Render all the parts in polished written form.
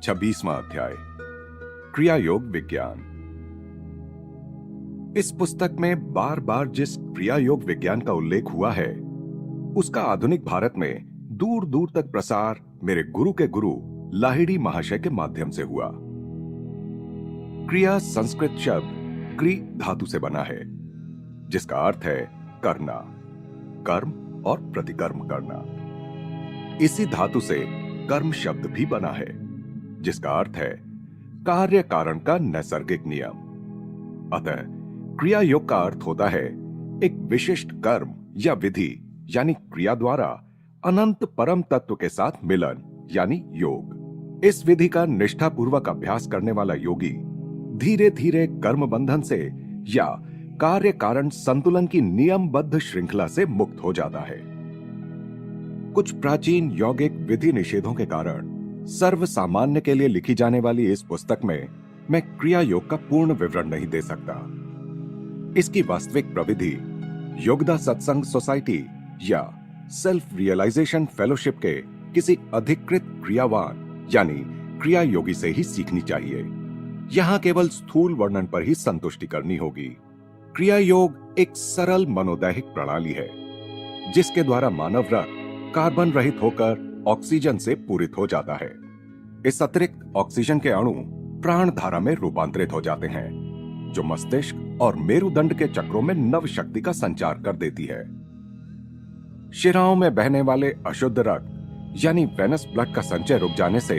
26वां अध्याय क्रिया योग विज्ञान। इस पुस्तक में बार बार जिस क्रिया योग विज्ञान का उल्लेख हुआ है उसका आधुनिक भारत में दूर दूर तक प्रसार मेरे गुरु के गुरु लाहिड़ी महाशय के माध्यम से हुआ। क्रिया संस्कृत शब्द क्रि धातु से बना है जिसका अर्थ है करना, कर्म और प्रतिकर्म करना। इसी धातु से कर्म शब्द भी बना है जिसका अर्थ है कार्य कारण का नैसर्गिक नियम। अतः क्रिया योग का अर्थ होता है एक विशिष्ट कर्म या विधि यानी क्रिया द्वारा अनंत परम तत्व के साथ मिलन यानी योग। इस विधि का निष्ठापूर्वक अभ्यास करने वाला योगी धीरे धीरे कर्म बंधन से या कार्य कारण संतुलन की नियमबद्ध श्रृंखला से मुक्त हो जाता है। कुछ प्राचीन यौगिक विधि निषेधों के कारण सर्व सामान्य के लिए लिखी जाने वाली इस पुस्तक में मैं क्रिया योग का पूर्ण विवरण नहीं दे सकता। इसकी वास्तविक प्रविधि योगदा सत्संग सोसाइटी या सेल्फ रियलाइजेशन फेलोशिप के किसी अधिकृत क्रियावान यानी क्रिया योगी से ही सीखनी चाहिए। यहां केवल स्थूल वर्णन पर ही संतुष्टि करनी होगी। क्रिया योग एक सरल मनोदैहिक प्रणाली है जिसके द्वारा मानव रक्त कार्बन रहित होकर ऑक्सीजन से पूरित हो जाता है। इस अतिरिक्त ऑक्सीजन के अणु प्राण धारा में रूपांतरित हो जाते हैं जो मस्तिष्क और मेरुदंड के चक्रों में नव शक्ति का संचार कर देती है। शिराओं में बहने वाले अशुद्ध रक्त यानी वेनस ब्लड का संचय रुक जाने से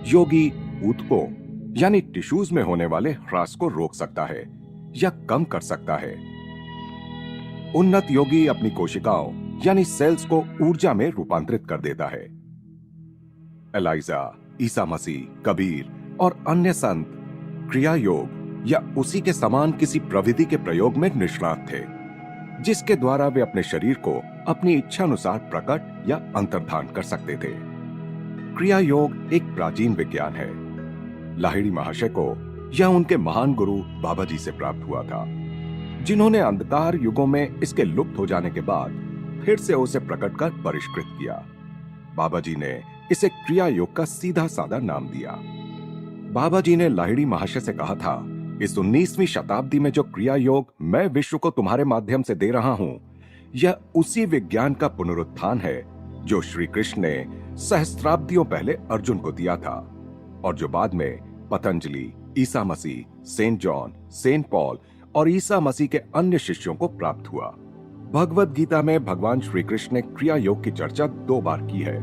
योगी ऊतकों यानी टिश्यूज में होने वाले ह्रास को रोक सकता है या कम कर सकता है। उन्नत योगी अपनी कोशिकाओं यानी सेल्स को ऊर्जा में रूपांतरित कर देता है। एलाइजा, ईसा मसीह, कबीर और अन्य संत क्रिया योग या उसी के समान किसी प्रविधि के प्रयोग में निष्णात थे जिसके द्वारा वे अपने शरीर को अपनी इच्छानुसार प्रकट या अंतर्धान कर सकते थे। क्रिया योग एक प्राचीन विज्ञान है। लाहिड़ी महाशय को यह उनके महान गुरु बाबा जी से प्राप्त हुआ था जिन्होंने अंधकार युगों में इसके लुप्त हो जाने के बाद फिर से उसे प्रकट कर परिष्कृत किया। बाबा जी ने इसे क्रिया योग का सीधा साधा नाम दिया। बाबा जी ने लाहिड़ी महाशय से कहा था, इस 19वीं शताब्दी में जो क्रिया योग मैं विश्व को तुम्हारे माध्यम से दे रहा हूं यह उसी विज्ञान का पुनरुत्थान है जो श्री कृष्ण ने सहस्त्राब्दियों पहले अर्जुन को दिया था और जो बाद में Patanjali, Isa Masih, Saint John, Saint Paul और ईसा मसीह के अन्य शिष्यों को प्राप्त हुआ। भगवत गीता में भगवान श्री कृष्ण ने क्रिया योग की चर्चा 2 बार की है।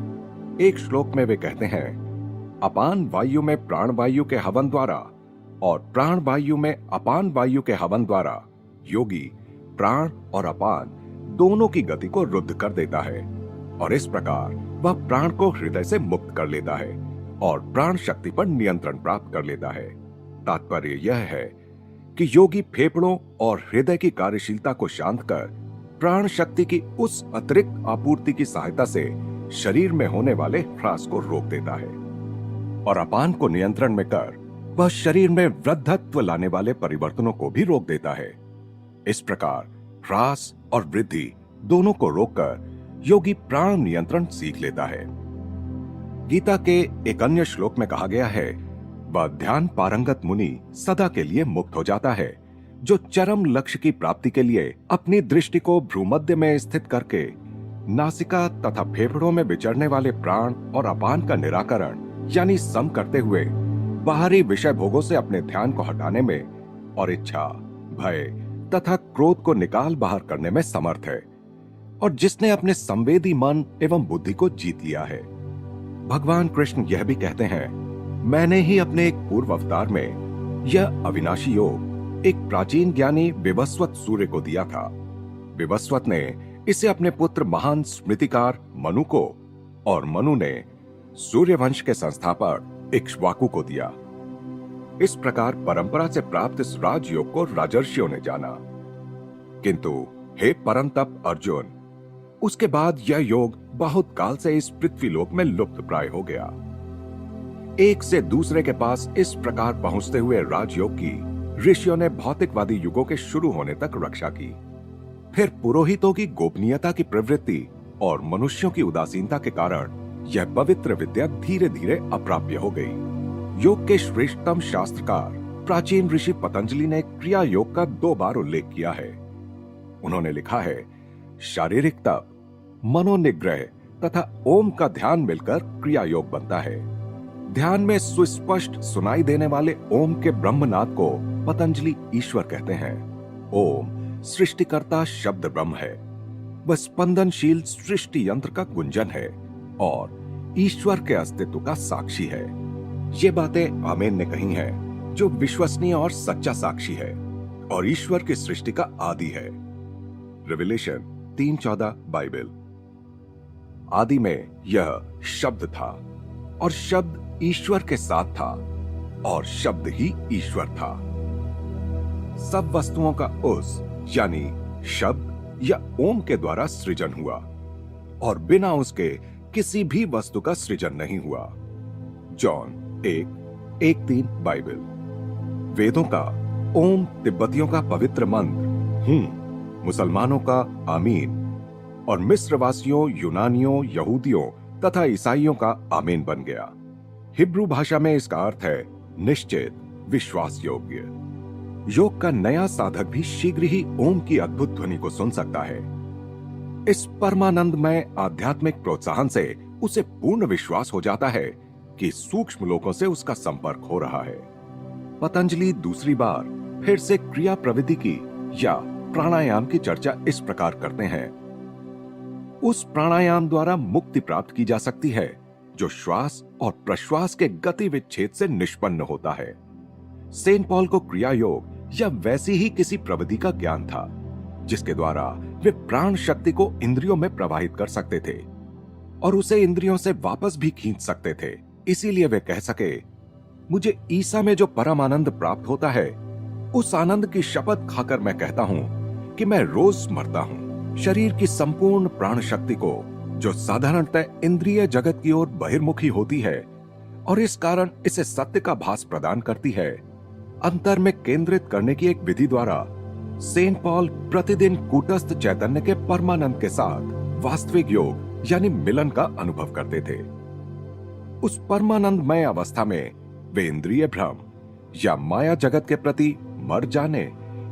एक श्लोक में वे कहते हैं, अपान वायु में प्राण वायु के हवन द्वारा और प्राण वायु में अपान वायु के हवन द्वारा योगी प्राण और अपान दोनों की गति को रुद्ध कर देता है और इस प्रकार वह प्राण को हृदय से मुक्त कर लेता है और प्राण शक्ति पर नियंत्रण प्राप्त कर लेता है। तात्पर्य यह है कि योगी फेफड़ों और हृदय की कार्यशीलता को शांत कर प्राण शक्ति की उस अतिरिक्त आपूर्ति की सहायता से शरीर में होने वाले ह्रास को रोक देता है और अपान को नियंत्रण में कर वह शरीर में वृद्धत्व लाने वाले परिवर्तनों को भी रोक देता है। इस प्रकार ह्रास और वृद्धि दोनों को रोककर योगी प्राण नियंत्रण सीख लेता है। गीता के एक अन्य श्लोक में कहा गया है, वह ध्यान पारंगत मुनि सदा के लिए मुक्त हो जाता है जो चरम लक्ष्य की प्राप्ति के लिए अपनी दृष्टि को भ्रूमध्य में स्थित करके नासिका तथा फेफड़ों में विचरने वाले प्राण और अपान का निराकरण यानी सम करते हुए बाहरी विषय भोगों से अपने ध्यान को हटाने में और इच्छा, भय तथा क्रोध को निकाल बाहर करने में समर्थ है और जिसने अपने संवेदी मन एवं बुद्धि को जीत लिया है। भगवान कृष्ण यह भी कहते हैं, मैंने ही अपने एक पूर्व अवतार में यह अविनाशी योग एक प्राचीन ज्ञानी विवस्वत सूर्य को दिया था। विवस्वत ने इसे अपने पुत्र महान स्मृतिकार मनु को और मनु ने सूर्यवंश के संस्थापक इक्ष्वाकु को दिया। इस प्रकार परंपरा से प्राप्त इस राजयोग को राजर्षियों ने जाना। किंतु हे परम तप अर्जुन, उसके बाद यह योग बहुत काल से इस पृथ्वी लोक में लुप्त प्राय हो गया। एक से दूसरे के पास इस प्रकार पहुंचते हुए राजयोग की ऋषियों ने भौतिकवादी युगों के शुरू होने तक रक्षा की। फिर पुरोहितों की गोपनीयता की प्रवृत्ति और मनुष्यों की उदासीनता के कारण यह पवित्र विद्या धीरे धीरे अप्राप्य हो गई। योग के श्रेष्ठतम शास्त्रकार प्राचीन ऋषि पतंजलि ने क्रिया योग का 2 बार उल्लेख किया है। उन्होंने लिखा है, शारीरिक तप, मनोनिग्रह तथा ओम का ध्यान मिलकर क्रिया योग बनता है। ध्यान में सुस्पष्ट सुनाई देने वाले ओम के ब्रह्मनाद को पतंजलि ईश्वर कहते हैं। ओम सृष्टिकर्ता शब्द ब्रह्म है, वह स्पंदनशील सृष्टि यंत्र का गुंजन है और ईश्वर के अस्तित्व का साक्षी है। ये बातें आमीन ने कही हैं, जो विश्वसनीय और सच्चा साक्षी है और ईश्वर की सृष्टि का आदि है। Revelation 3:14 Bible. आदि में यह शब्द था और शब्द ईश्वर के साथ था और शब्द ही ईश्वर था। सब वस्तुओं का उस यानी शब्द या ओम के द्वारा सृजन हुआ और बिना उसके किसी भी वस्तु का सृजन नहीं हुआ। John 1:1-3 Bible. वेदों का ओम तिब्बतियों का पवित्र मंत्र, मुसलमानों का आमीन और मिस्रवासियों, यूनानियों, यहूदियों तथा ईसाइयों का आमीन बन गया। हिब्रू भाषा में इसका अर्थ है निश्चित, विश्वास योग्य। योग का नया साधक भी शीघ्र ही ओम की अद्भुत ध्वनि को सुन सकता है। इस परमानंदमय आध्यात्मिक प्रोत्साहन से उसे पूर्ण विश्वास हो जाता है कि सूक्ष्म लोकों से उसका संपर्क हो रहा है। पतंजलि दूसरी बार फिर से क्रिया प्रविधि की या प्राणायाम की चर्चा इस प्रकार करते हैं। उस प्राणायाम द्वारा मुक्ति प्राप्त की जा सकती है जो श्वास और प्रश्वास के गति विच्छेद से निष्पन्न होता है। सेंट पॉल को क्रिया योग या वैसी ही किसी प्रविधि का ज्ञान था जिसके द्वारा वे प्राण शक्ति को इंद्रियों में प्रवाहित कर सकते थे और उसे इंद्रियों से वापस भी खींच सकते थे। इसीलिए वे कह सके, मुझे ईसा में जो परम आनंद प्राप्त होता है, उस आनंद की शपथ खाकर मैं कहता हूं कि मैं रोज मरता हूं। शरीर की संपूर्ण प्राण शक्ति को, जो साधारणतः इंद्रिय जगत की ओर बहिर्मुखी होती है और इस कारण इसे सत्य का भास प्रदान करती है, अंतर में केंद्रित करने की एक विधि द्वारा सेंट पॉल प्रतिदिन कूटस्थ चैतन्य के परमानंद के साथ वास्तविक योग यानी मिलन का अनुभव करते थे। उस परमानंदमय अवस्था में वे इंद्रिय भ्रम या माया जगत के प्रति मर जाने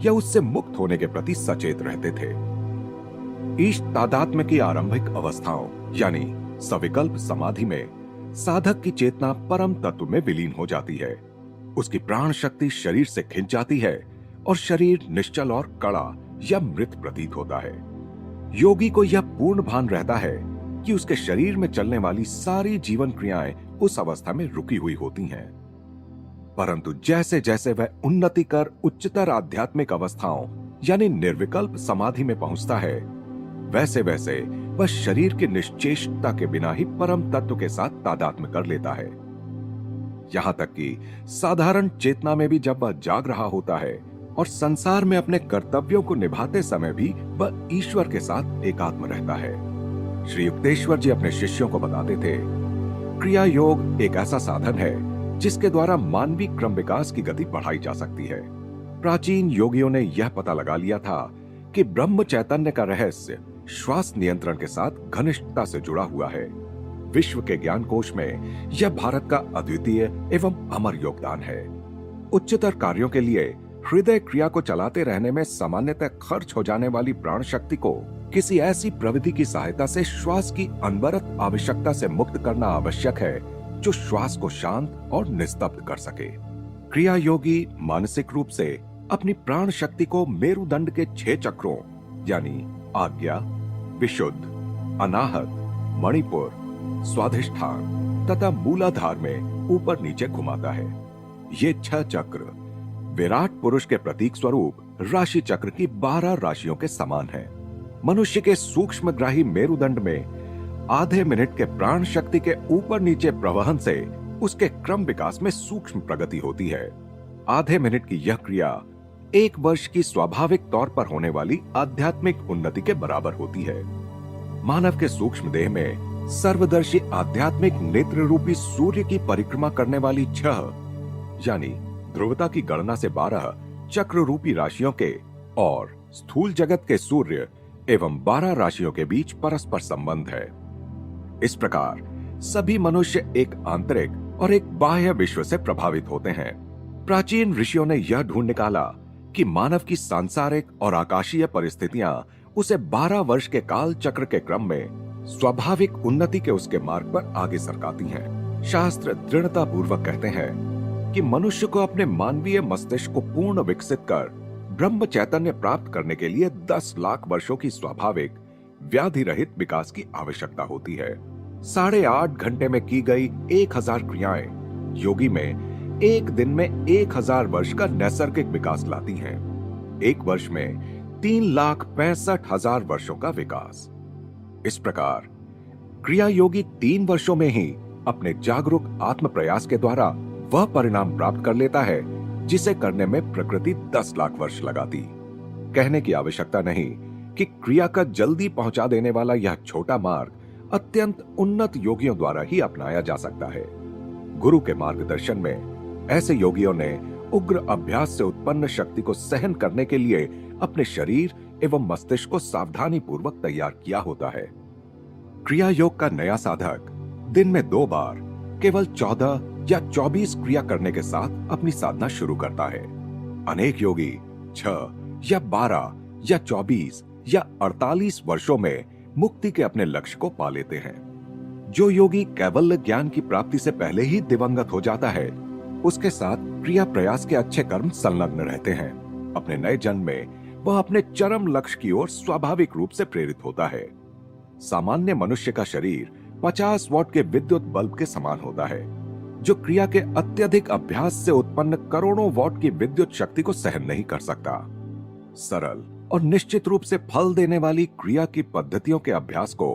या उससे मुक्त होने के प्रति सचेत रहते थे। ईश तादात्म्य की आरंभिक अवस्थाओं यानी सविकल्प समाधि में साधक की चेतना परम तत्व में विलीन हो जाती है। उसकी प्राण शक्ति शरीर से खिंच जाती है और शरीर निश्चल और कड़ा या मृत प्रतीत होता है। योगी को यह पूर्ण भान रहता है कि उसके शरीर में चलने वाली सारी जीवन क्रियाएं उस अवस्था में रुकी हुई होती हैं। परंतु जैसे जैसे वह उन्नति कर उच्चतर आध्यात्मिक अवस्थाओं यानी निर्विकल्प समाधि में पहुंचता है, वैसे वैसे वह शरीर की निश्चेष्टता के बिना ही परम तत्व के साथ तादात्म्य कर लेता है। यहां तक कि साधारण चेतना में भी जब वह जाग रहा होता है और संसार में अपने कर्तव्यों को निभाते समय भी वह ईश्वर के साथ एकात्म रहता है। श्री युक्तेश्वर जी अपने शिष्यों को बताते थे, क्रिया योग एक ऐसा साधन है जिसके द्वारा मानवीय क्रम विकास की गति बढ़ाई जा सकती है। प्राचीन योगियों ने यह पता लगा लिया था कि ब्रह्म चैतन्य का रहस्य श्वास नियंत्रण के साथ घनिष्ठता से जुड़ा हुआ है। विश्व के ज्ञान कोश में यह भारत का अद्वितीय एवं अमर योगदान है। उच्चतर कार्यों के लिए हृदय क्रिया को चलाते रहने में सामान्यतः खर्च हो जाने वाली प्राण शक्ति को किसी ऐसी प्रविधि की सहायता से श्वास की अनवरत आवश्यकता से मुक्त करना आवश्यक है जो श्वास को शांत और निस्तब्ध कर सके। क्रिया योगी मानसिक रूप से अपनी प्राण शक्ति को मेरुदंड के 6 चक्रों यानी आज्ञा, विशुद्ध, अनाहत, मणिपुर, स्वाधिष्ठान तथा मूलाधार में ऊपर नीचे घुमाता है। ये 6 चक्र विराट पुरुष के प्रतीक स्वरूप राशि चक्र की 12 राशियों के समान है। मनुष्य के सूक्ष्मग्राही मेरुदंड में आधे मिनट के प्राण शक्ति के ऊपर नीचे प्रवहन से उसके क्रम विकास में सूक्ष्म प्रगति होती है। आधे मिनट की यह क्रिया 1 वर्ष की स्वाभाविक तौर पर होने वाली आध्यात्मिक उन्नति के बराबर होती है। मानव के सूक्ष्म देह में सर्वदर्शी आध्यात्मिक नेत्र रूपी सूर्य की परिक्रमा करने वाली 6 यानी ध्रुवता की गणना से 12 चक्र रूपी राशियों के और स्थूल जगत के सूर्य एवं 12 राशियों के बीच परस्पर संबंध है। इस प्रकार सभी मनुष्य एक आंतरिक और एक बाह्य विश्व से प्रभावित होते हैं। प्राचीन ऋषियों ने यह ढूंढ निकाला कि मानव की सांसारिक और आकाशीय परिस्थितियां उसे 12 वर्ष के काल चक्र के क्रम में स्वाभाविक उन्नति के उसके मार्ग पर आगे सरकाती हैं। शास्त्र दृढ़ता पूर्वक कहते हैं कि मनुष्य को अपने मानवीय मस्तिष्क को पूर्ण विकसित कर ब्रह्म चैतन्य प्राप्त करने के लिए 10 लाख वर्षों की स्वाभाविक व्याधि रहित विकास की आवश्यकता होती है। 8.5 घंटे में की गई 1000 क्रियाएं योगी में एक दिन में 1000 वर्ष का नैसर्गिक विकास लाती हैं। एक वर्ष में 3,65,000 वर्षों का विकास। इस प्रकार क्रिया योगी 3 वर्षों में ही अपने जागरूक आत्म प्रयास के द्वारा वह परिणाम प्राप्त कर लेता है जिसे करने में प्रकृति 10 लाख वर्ष लगाती। कहने की आवश्यकता नहीं कि क्रिया का जल्दी पहुंचा देने वाला यह छोटा मार्ग अत्यंत उन्नत योगियों द्वारा ही अपनाया जा सकता है। गुरु के मार्गदर्शन में ऐसे योगियों ने उग्र अभ्यास से उत्पन्न शक्ति को सहन करने के लिए अपने शरीर एवं मस्तिष्क को सावधानी पूर्वक तैयार किया होता है। क्रिया योग का नया साधक दिन में 2 बार केवल 14 या 24 क्रिया करने के साथ अपनी साधना शुरू करता है। अनेक योगी 6 या 12 या 24 या 48 वर्षों में मुक्ति के अपने लक्ष्य को पा लेते हैं। जो योगी कैवल्य ज्ञान की प्राप्ति से पहले ही दिवंगत हो जाता है, उसके साथ क्रिया प्रयास के अच्छे कर्म संलग्न रहते हैं। अपने नए जन्म में वह अपने चरम लक्ष्य की ओर स्वाभाविक रूप से प्रेरित होता है। सामान्य मनुष्य का शरीर 50 वॉट के विद्युत बल्ब के समान होता है, जो क्रिया के अत्यधिक अभ्यास से उत्पन्न करोड़ों वॉट की विद्युत शक्ति को सहन नहीं कर सकता। सरल और निश्चित रूप से फल देने वाली क्रिया की पद्धतियों के अभ्यास को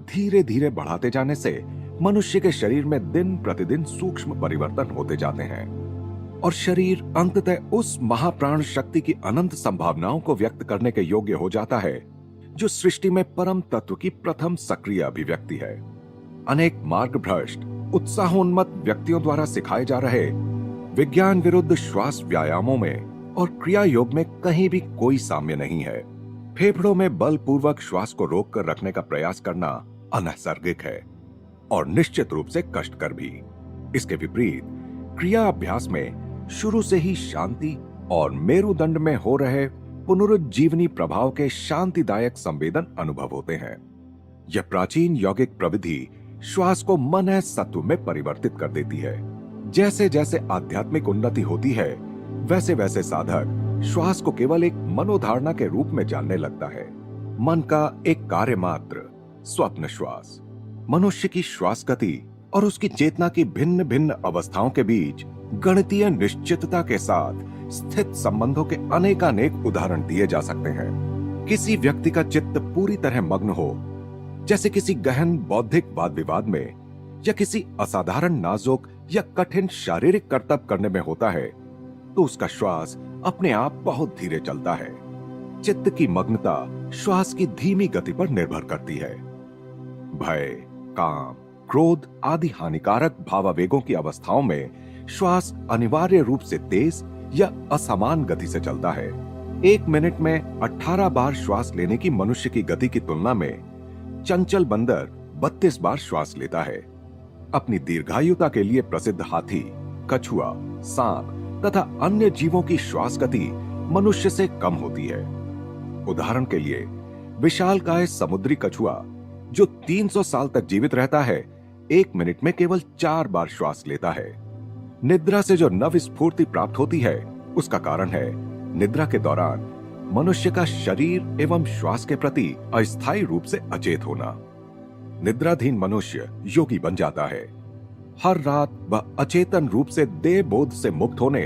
धीरे धीरे बढ़ाते जाने से मनुष्य के शरीर में दिन प्रतिदिन सूक्ष्म परिवर्तन होते जाते हैं और शरीर अंततः उस महाप्राण शक्ति की अनंत संभावनाओं को व्यक्त करने के योग्य हो जाता है जो सृष्टि में परम तत्व की प्रथम सक्रिय अभिव्यक्ति है। अनेक मार्ग भ्रष्ट उत्साहोन्मत्त व्यक्तियों द्वारा सिखाए जा रहे विज्ञान विरुद्ध श्वास व्यायामों में और क्रिया योग में कहीं भी कोई साम्य नहीं है। फेफड़ों में बलपूर्वक श्वास को रोक कर रखने का प्रयास करना अनैसर्गिक है और निश्चित रूप से कष्टकर भी। इसके विपरीत क्रिया अभ्यास में शुरू से ही शांति और मेरुदंड में हो रहे पुनरुज्जीवनी प्रभाव के शांतिदायक संवेदन अनुभव होते हैं। यह प्राचीन यौगिक प्रविधि श्वास को मन सत्व में परिवर्तित कर देती है। जैसे जैसे आध्यात्मिक उन्नति होती है, वैसे वैसे साधक श्वास को केवल एक मनोधारणा के रूप में जानने लगता है। मन का एक कार्य मात्र स्वप्न श्वास। मनुष्य की श्वास गति और उसकी चेतना की भिन्न भिन्न अवस्थाओं के बीच गणितीय निश्चितता के साथ स्थित संबंधों के अनेकानेक उदाहरण दिए जा सकते हैं। किसी व्यक्ति का चित्त पूरी तरह मग्न हो, जैसे किसी गहन बौद्धिक वाद विवाद में या किसी असाधारण नाजुक या कठिन शारीरिक कर्तव्य करने में होता है, तो उसका श्वास अपने आप बहुत धीरे चलता है। चित्त की मग्नता श्वास की धीमी गति पर निर्भर करती है। भय, काम, क्रोध आदि हानिकारक भावावेगों की अवस्थाओं में श्वास अनिवार्य रूप से तेज या असमान गति से चलता है। 1 मिनट में 18 बार श्वास लेने की मनुष्य की गति की तुलना में चंचल बंदर 32 बार श्वास लेता है। अपनी दीर्घायुता के लिए प्रसिद्ध हाथी, कछुआ, सांप तथा अन्य जीवों की श्वास गति मनुष्य से कम होती है। उदाहरण के लिए विशालकाय समुद्री कछुआ जो 300 साल तक जीवित रहता है, 1 मिनट में केवल 4 बार श्वास लेता है। निद्रा से जो नव स्फूर्ति प्राप्त होती है, उसका कारण है निद्रा के दौरान मनुष्य का शरीर एवं श्वास के प्रति अस्थायी रूप से अचेत होना। निद्राधीन मनुष्य योगी बन जाता है। हर रात वह अचेतन रूप से देह बोध से मुक्त होने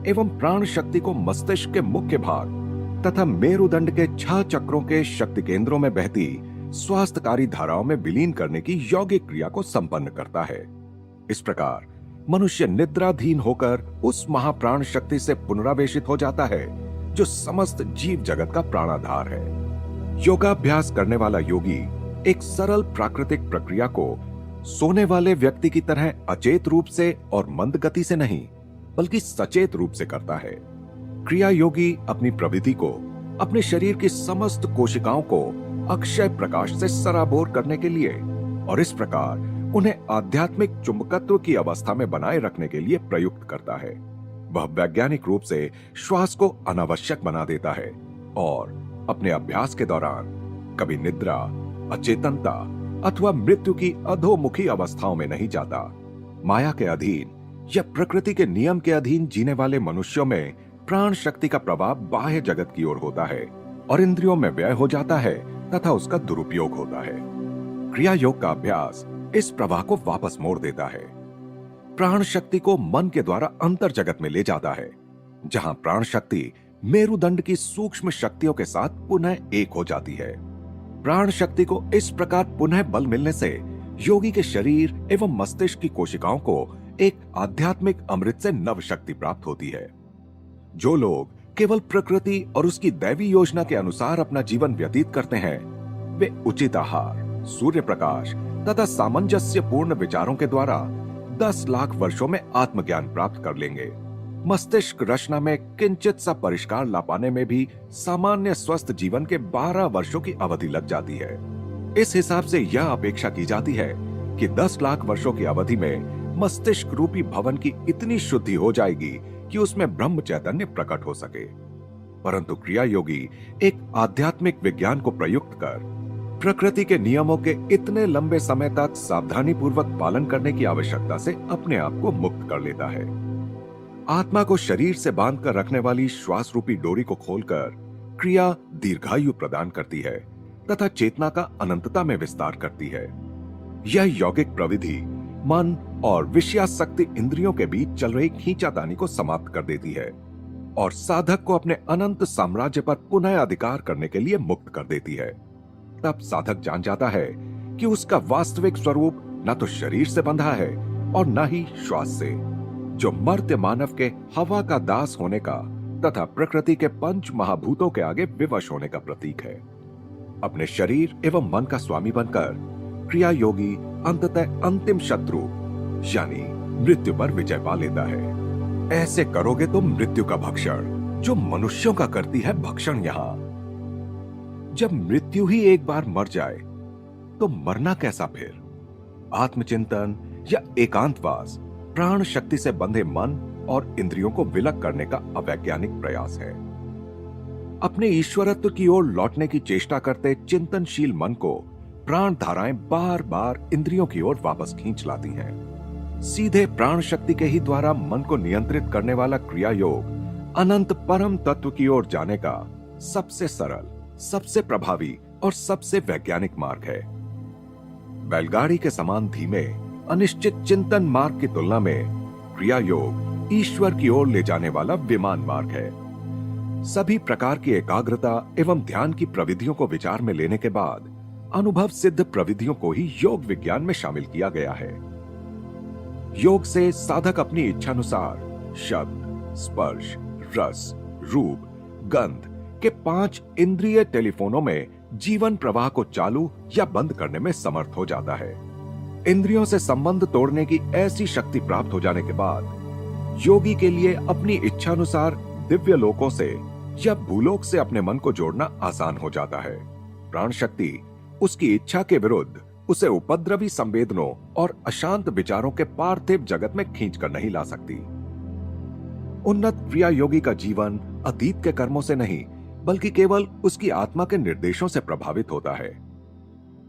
एवं प्राण शक्ति को मस्तिष्क के मुख्य भाग तथा मेरुदंड के 6 चक्रों के शक्ति केंद्रों में बहती स्वास्थ्यकारी धाराओं में विलीन करने की यौगिक क्रिया को संपन्न करता है। इस प्रकार मनुष्य निद्राधीन होकर उस महाप्राण शक्ति से पुनरावेशित हो जाता है जो समस्त जीव जगत का प्राणाधार है। योगाभ्यास करने वाला योगी एक सरल प्राकृतिक प्रक्रिया को सोने वाले व्यक्ति की तरह अचेत रूप से और मंद गति से नहीं, बल्कि सचेत रूप से करता है। क्रिया योगी अपनी प्रवृत्ति को अपने शरीर की समस्त कोशिकाओं को अक्षय प्रकाश से सराबोर करने के लिए और इस प्रकार उन्हें आध्यात्मिक चुंबकत्व की अवस्था में बनाए रखने के लिए प्रयुक्त करता है। वह वैज्ञानिक रूप से श्वास को अनावश्यक बना देता है और अपने अभ्यास के दौरान कभी निद्रा, अचेतनता अथवा मृत्यु की अधोमुखी अवस्थाओं में नहीं जाता। माया के अधीन या प्रकृति के नियम के अधीन जीने वाले मनुष्यों में प्राण शक्ति का प्रभाव बाह्य जगत की ओर होता है और इंद्रियों में व्यय हो जाता है तथा उसका दुरुपयोग होता है। क्रिया योग का अभ्यास इस प्रवाह को वापस मोड़ देता है। प्राण शक्ति को मन के द्वारा अंतर जगत में ले जाता है, जहां प्राण शक्ति मेरुदंड की सूक्ष्म शक्तियों के साथ पुनः एक हो जाती है। प्राण शक्ति को इस प्रकार पुनः बल मिलने से योगी के शरीर एवं मस्तिष्क की कोशिकाओं को एक आध्यात्मिक अमृत से नव शक्ति प्राप्त होती है। जो लोग केवल प्रकृति और उसकी दैवी योजना के अनुसार अपना जीवन व्यतीत करते हैं, वे उचित आहार, सूर्य प्रकाश तथा सामंजस्य पूर्ण विचारों के द्वारा 10 लाख वर्षों में आत्मज्ञान प्राप्त कर लेंगे। मस्तिष्क रचना में किंचित सा परिष्कार ला पाने में भी सामान्य स्वस्थ जीवन के 12 वर्षों की अवधि लग जाती है। इस हिसाब से यह अपेक्षा की जाती है कि 10 लाख वर्षों की अवधि में मस्तिष्क रूपी भवन की इतनी शुद्धि हो जाएगी कि उसमें ब्रह्म चैतन्य प्रकट हो सके। परंतु क्रिया योगी एक आध्यात्मिक विज्ञान को प्रयुक्त कर प्रकृति के नियमों के इतने लंबे समय तक सावधानी पूर्वक पालन करने की आवश्यकता से अपने आप को मुक्त कर लेता है। आत्मा को शरीर से बांधकर रखने वाली श्वास रूपी डोरी को खोलकर क्रिया दीर्घायु प्रदान करती है तथा चेतना का अनंतता में विस्तार करती है। यह यौगिक प्रविधि मन और विषयासक्ति इंद्रियों के बीच चल रही खींचातानी को समाप्त कर देती है और साधक को अपने अनंत साम्राज्य पर पुनः अधिकार करने के लिए मुक्त कर देती है। तब साधक जान जाता है कि उसका वास्तविक स्वरूप न तो शरीर से बंधा है और न ही श्वास से, जो मर्त्य मानव के हवा का दास होने का तथा प्रकृति के पंच महाभूतों के आगे विवश होने का प्रतीक है। अपने शरीर एवं मन का स्वामी बनकर क्रिया योगी अंततः अंतिम शत्रु यानी मृत्यु पर विजय पा लेता है। ऐसे करोगे तो मृत्यु का भक्षण, जो मनुष्यों का करती है भक्षण, यहां जब मृत्यु ही एक बार मर जाए तो मरना कैसा फिर? आत्मचिंतन या एकांतवास प्राण शक्ति से बंधे मन और इंद्रियों को विलग करने का अवैज्ञानिक प्रयास है। अपने ईश्वरत्व की ओर लौटने की चेष्टा करते चिंतनशील मन को प्राण धाराएं बार बार इंद्रियों की ओर वापस खींच लाती हैं। सीधे प्राण शक्ति के ही द्वारा मन को नियंत्रित करने वाला क्रिया योग अनंत परम तत्व की ओर जाने का सबसे सरल, सबसे प्रभावी और सबसे वैज्ञानिक मार्ग है। बैलगाड़ी के समान धीमे अनिश्चित चिंतन मार्ग की तुलना में क्रिया योग ईश्वर की ओर ले जाने वाला विमान मार्ग है। सभी प्रकार की एकाग्रता एवं ध्यान की प्रविधियों को विचार में लेने के बाद अनुभव सिद्ध प्रविधियों को ही योग विज्ञान में शामिल किया गया है। योग से साधक अपनी इच्छानुसार शब्द, स्पर्श, रस, रूप, गंध के 5 इंद्रिय टेलीफोनों में जीवन प्रवाह को चालू या बंद करने में समर्थ हो जाता है। इंद्रियों से संबंध तोड़ने की ऐसी शक्ति प्राप्त हो जाने के बाद योगी के लिए अपनी इच्छानुसार दिव्य लोकों से या भूलोक से अपने मन को जोड़ना आसान हो जाता है। प्राण शक्ति उसकी इच्छा के विरुद्ध उसे उपद्रवी संवेदनों और अशांत विचारों के पार्थिव जगत में खींच कर नहीं ला सकती। उन्नत क्रिया योगी का जीवन अतीत के कर्मों से नहीं बल्कि केवल उसकी आत्मा के निर्देशों से प्रभावित होता है।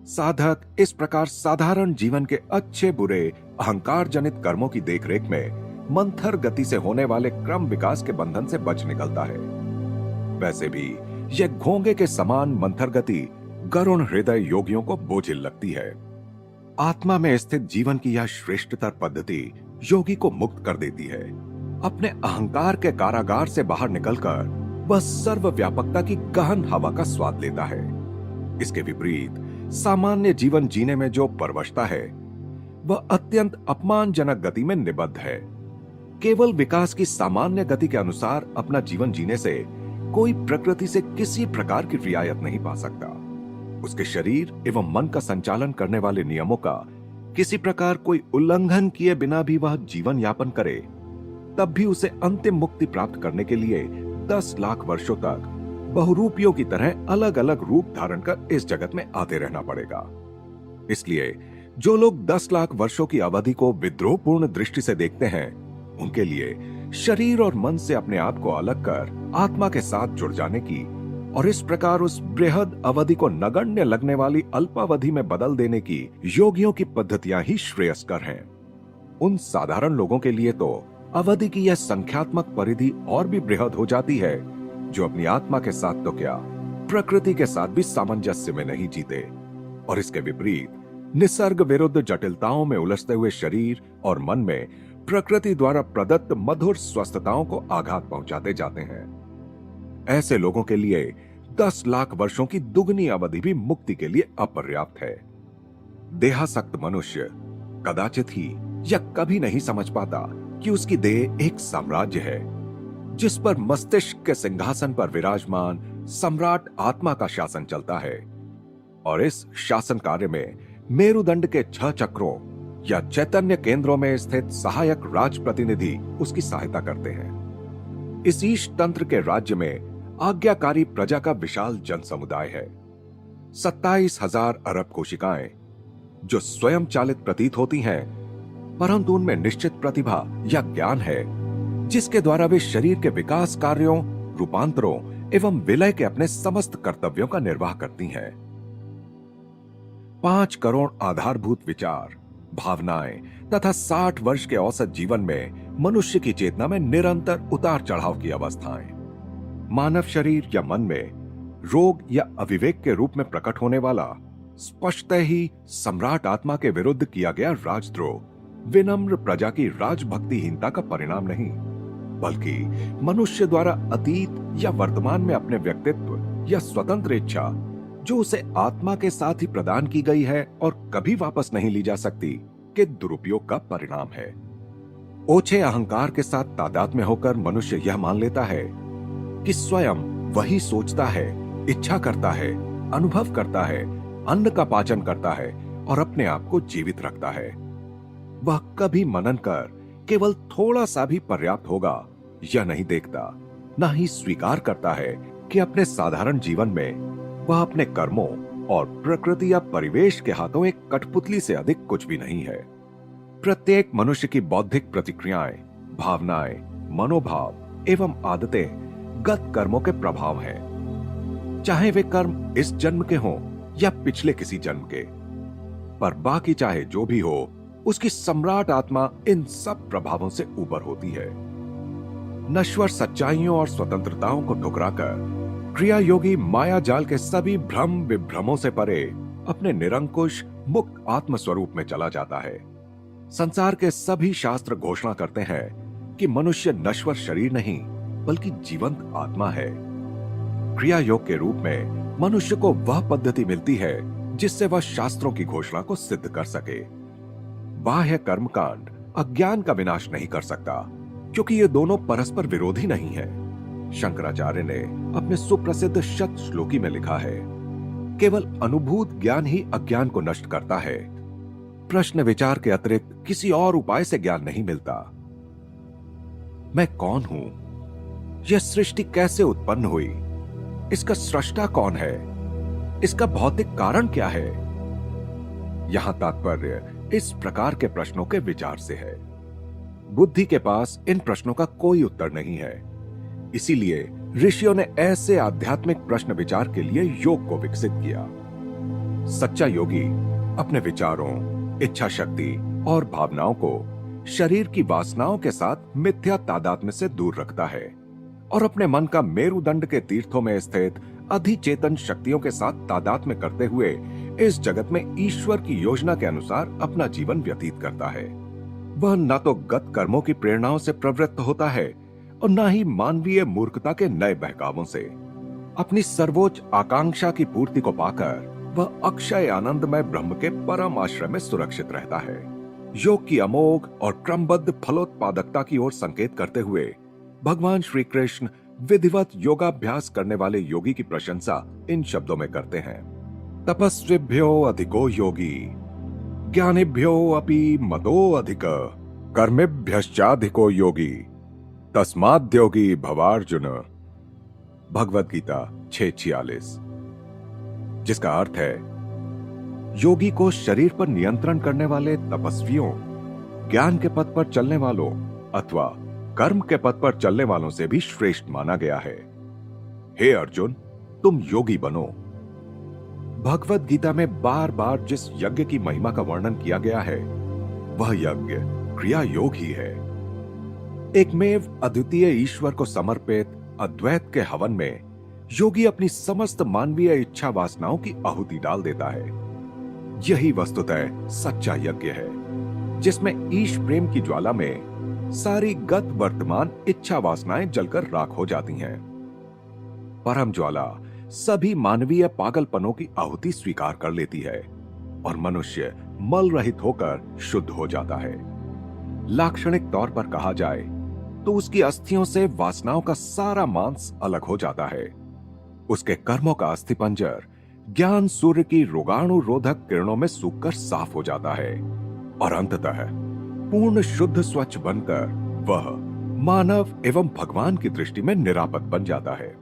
साधक इस प्रकार साधारण जीवन के अच्छे बुरे अहंकार जनित कर्मों की देखरेख में मंथर गति से होने वाले क्रम विकास के बंधन से बच निकलता है। वैसे भी यह घोंगे के समान मंथर गति गरुण हृदय योगियों को बोझिल लगती है। आत्मा में स्थित जीवन की यह श्रेष्ठतर पद्धति योगी को मुक्त कर देती है। अपने अहंकार के कारागार से बाहर निकलकर वह सर्वव्यापकता की गहन हवा का स्वाद लेता है। इसके विपरीत सामान्य जीवन जीने में जो परवशता है वह अत्यंत अपमानजनक गति में निबद्ध है। केवल विकास की सामान्य गति के अनुसार अपना जीवन जीने से कोई प्रकृति से किसी प्रकार की रियायत नहीं पा सकता। उसके शरीर एवं मन का संचालन करने वाले नियमों का किसी प्रकार कोई उल्लंघन किए बिना भी वह जीवन यापन करे, तब भी उसे अंतिम मुक्ति प्राप्त करने के लिए 10 लाख वर्षों तक बहुरूपियों की तरह अलग अलग रूप धारण कर इस जगत में आते रहना पड़ेगा। इसलिए जो लोग 10 लाख वर्षों की अवधि को विद्रोहपूर्ण दृष्टि से देखते हैं, उनके लिए शरीर और मन से अपने आप को अलग कर आत्मा के साथ जुड़ जाने की और इस प्रकार उस बृहद अवधि को नगण्य लगने वाली अल्पावधि में बदल देने की योगियों की पद्धतियां ही श्रेयस्कर हैं। उन साधारण लोगों के लिए तो अवधि की यह संख्यात्मक परिधि और भी बृहद हो जाती है, जो अपनी आत्मा के साथ तो क्या, प्रकृति के साथ भी सामंजस्य में नहीं जीते और इसके विपरीत निसर्ग विरुद्ध जटिलताओं में उलझते हुए शरीर और मन में प्रकृति द्वारा प्रदत्त मधुर स्वस्थताओं को आघात पहुंचाते जाते हैं। ऐसे लोगों के लिए 10 लाख वर्षों की दुगनी अवधि भी मुक्ति के लिए अपर्याप्त है। देहासक्त मनुष्य कदाचित ही या कभी नहीं समझ पाता कि उसकी देह एक साम्राज्य है, जिस पर मस्तिष्क के सिंहासन पर विराजमान सम्राट आत्मा का शासन चलता है और इस शासन कार्य में मेरुदंड के 6 चक्रों या चैतन्य केंद्रों में स्थित सहायक राज प्रतिनिधि उसकी सहायता करते हैं। इस ईश तंत्र के राज्य में आज्ञाकारी प्रजा का विशाल जन समुदाय है। 27,000 अरब कोशिकाएं जो स्वयं चालित प्रतीत होती हैं, परंतु उनमें निश्चित प्रतिभा या ज्ञान है, जिसके द्वारा वे शरीर के विकास कार्यों, रूपांतरों एवं विलय के अपने समस्त कर्तव्यों का निर्वाह करती हैं। 5 करोड़ आधारभूत विचार, भावनाएं तथा 60 वर्ष के औसत जीवन में मनुष्य की चेतना में निरंतर उतार चढ़ाव की अवस्थाएं, मानव शरीर या मन में रोग या अविवेक के रूप में प्रकट होने वाला स्पष्टतः ही सम्राट आत्मा के विरुद्ध किया गया राजद्रोह विनम्र प्रजा की राजभक्तिहीनता का परिणाम नहीं, बल्कि मनुष्य द्वारा अतीत या वर्तमान में अपने व्यक्तित्व या स्वतंत्र इच्छा जो उसे आत्मा के साथ ही प्रदान की गई है और कभी वापस नहीं ली जा सकती, के दुरुपयोग का परिणाम है। ओछे अहंकार के साथ तादात्म्य होकर मनुष्य यह मान लेता है कि स्वयं वही सोचता है, इच्छा करता है, अनुभव करता है, अन्न का पाचन करता है और अपने आप को जीवित रखता है। वह कभी मनन कर केवल थोड़ा सा भी पर्याप्त होगा यह नहीं देखता, ना ही स्वीकार करता है कि अपने साधारण जीवन में वह अपने कर्मों और प्रकृति या परिवेश के हाथों एक कठपुतली से अधिक कुछ भी नहीं है। प्रत्येक मनुष्य की बौद्धिक प्रतिक्रियाएं, भावनाएं, मनोभाव एवं आदतें गत कर्मों के प्रभाव हैं, चाहे वे कर्म इस जन्म के हों या पिछले किसी जन्म के। पर बाकी चाहे जो भी हो, उसकी सम्राट आत्मा इन सब प्रभावों से ऊपर होती है। नश्वर सच्चाइयों और स्वतंत्रताओं को ठुकराकर क्रिया योगी माया जाल के सभी भ्रम विभ्रमों से परे अपने निरंकुश मुक्त आत्म स्वरूप में चला जाता है। संसार के सभी शास्त्र घोषणा करते हैं कि मनुष्य नश्वर शरीर नहीं बल्कि जीवंत आत्मा है। क्रिया योग के रूप में मनुष्य को वह पद्धति मिलती है जिससे वह शास्त्रों की घोषणा को सिद्ध कर सके। बाह्य कर्मकांड अज्ञान का विनाश नहीं कर सकता, क्योंकि ये दोनों परस्पर विरोधी नहीं है। शंकराचार्य ने अपने सुप्रसिद्ध शत श्लोकी में लिखा है, केवल अनुभूत ज्ञान ही अज्ञान को नष्ट करता है। प्रश्न विचार के अतिरिक्त किसी और उपाय से ज्ञान नहीं मिलता। मैं कौन हूं? यह सृष्टि कैसे उत्पन्न हुई? इसका सृष्टा कौन है? इसका भौतिक कारण क्या है? यहां तात्पर्य इस प्रकार के प्रश्नों के विचार से है। बुद्धि के पास इन प्रश्नों का कोई उत्तर नहीं है। इसीलिए ऋषियों ने ऐसे आध्यात्मिक प्रश्न विचार के लिए योग को विकसित किया। सच्चा योगी अपने विचारों, इच्छा शक्ति और भावनाओं को शरीर की वासनाओं के साथ मिथ्या तादात्म्य से दूर रखता है और अपने मन का मेरुदंड के तीर्थों में स्थित अधिचेतन शक्तियों के साथ तादात्म्य करते हुए इस जगत में ईश्वर की योजना के अनुसार अपना जीवन व्यतीत करता है। वह न तो गत कर्मों की प्रेरणाओं से प्रवृत्त होता है और न ही मानवीय मूर्खता के नए बहकावों से। अपनी सर्वोच्च आकांक्षा की पूर्ति को पाकर वह अक्षय आनंदमय ब्रह्म के परम आश्रय में सुरक्षित रहता है। योग की अमोघ और क्रमबद्ध फलोत्पादकता की ओर संकेत करते हुए भगवान श्री कृष्ण विधिवत योगाभ्यास करने वाले योगी की प्रशंसा इन शब्दों में करते हैं, तपस्विभ्यो अधिको योगी ज्ञानिभ्यो अपि मतो अधिक कर्मेभ्यश्चाधिको योगी तस्माद्योगी भवार्जुन। भगवत गीता 6:46, जिसका अर्थ है योगी को शरीर पर नियंत्रण करने वाले तपस्वियों, ज्ञान के पथ पर चलने वालों अथवा कर्म के पथ पर चलने वालों से भी श्रेष्ठ माना गया है। हे अर्जुन, तुम योगी बनो। भगवत गीता में बार बार जिस यज्ञ की महिमा का वर्णन किया गया है वह यज्ञ क्रिया योग ही है। एकमेव अद्वितीय ईश्वर को समर्पित अद्वैत के हवन में योगी अपनी समस्त मानवीय इच्छा वासनाओं की आहुति डाल देता है। यही वस्तुतः सच्चा यज्ञ है, जिसमें ईश प्रेम की ज्वाला में सारी गत वर्तमान इच्छा वासनाएं जलकर राख हो जाती हैं। परम ज्वाला सभी मानवीय पागलपनों की आहुति स्वीकार कर लेती है और मनुष्य मल रहित होकर शुद्ध हो जाता है। लाक्षणिक तौर पर कहा जाए तो उसकी अस्थियों से वासनाओं का सारा मांस अलग हो जाता है। उसके कर्मों का अस्थिपंजर ज्ञान सूर्य की रोगाणुरोधक किरणों में सूखकर साफ हो जाता है और अंततः पूर्ण शुद्ध स्वच्छ बनकर वह मानव एवं भगवान की दृष्टि में निरापद बन जाता है।